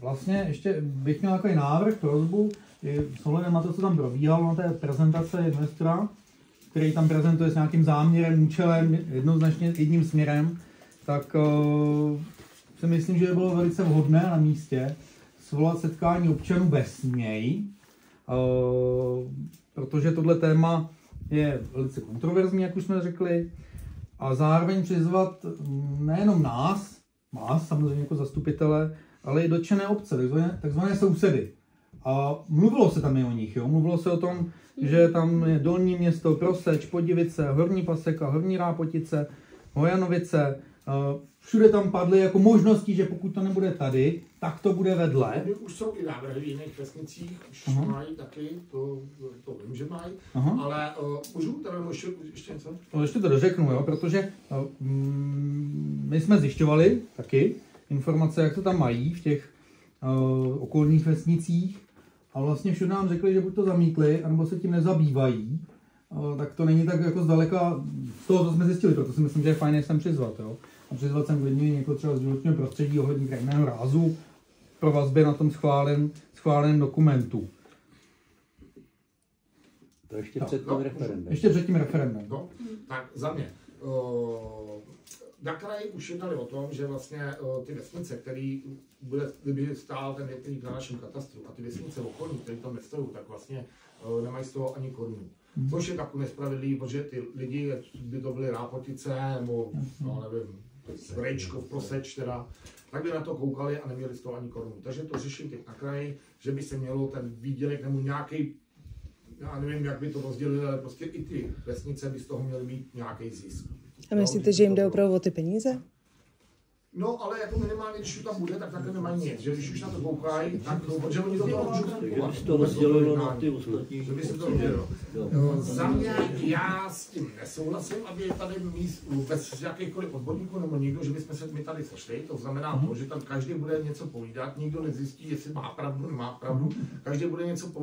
Vlastně ještě bych měl takový návrh, prosbu, s ohledem na to, co tam probíhalo na té prezentace investora, který tam prezentuje s nějakým záměrem, účelem, jednoznačně jedním směrem, tak si myslím, že by bylo velice vhodné na místě svolat setkání občanů bez něj, protože tohle téma je velice kontroverzní, jak už jsme řekli, a zároveň přizvat nejenom nás samozřejmě jako zastupitele, ale i dotčené obce, takzvané sousedy. A mluvilo se tam i o nich, jo? Mluvilo se o tom, že tam je Dolní Město, Proseč, Podivice, Horní Paseka, Horní Rápotice, Hojanovice. Všude tam padly jako možnosti, že pokud to nebude tady, tak to bude vedle. Už jsou i návrhy v jiných vesnicích, už mají taky, to vím, že mají, ale můžu tady ještě něco? Ještě to dořeknu, jo, protože my jsme zjišťovali taky informace, jak to tam mají v těch okolních vesnicích a vlastně všude nám řekli, že buď to zamítli, anebo se tím nezabývají, tak to není tak jako zdaleka z toho, co jsme zjistili, proto si myslím, že je fajn sem přizvat, jo. A přizvat sem klidně někoho třeba z životního prostředí ohledně krajinného rázu pro vazbě na tom schváleném dokumentu. To ještě před tím referendem. Ještě před tím referendem. No, tak za mě. Na kraji už jednali o tom, že vlastně ty vesnice, kdyby stál ten větrník na našem katastru a ty vesnice okolní, které tam nestojí, tak vlastně nemají z toho ani korunu. Což je takový nespravedlivý, protože ty lidi, by to byly Rápotice, nebo no, nevím, Brejčkov, Proseč teda, tak by na to koukali a neměli z toho ani korunu. Takže to řeším teď na kraji, že by se mělo ten výdělek nebo nějaký, já nevím, jak by to rozdělili, ale prostě i ty vesnice by z toho měly mít nějaký zisk. A myslíte, že jim jde opravdu o ty peníze? No, ale jako minimálně, když to tam bude, tak takhle nemají nic. Že když už na to koukají, tak protože oni do toho můžou vstupovat. To rozdělilo na ty ostatní. Že by se to rozdělilo. Za mě, já s tím nesouhlasím, aby tady bez jakýchkoliv odborníků nebo nikdo, že bychom se my tady sešli. To znamená to, že tam každý bude něco povídat, nikdo nezjistí, jestli má pravdu, nemá pravdu. Každý bude něco povídat.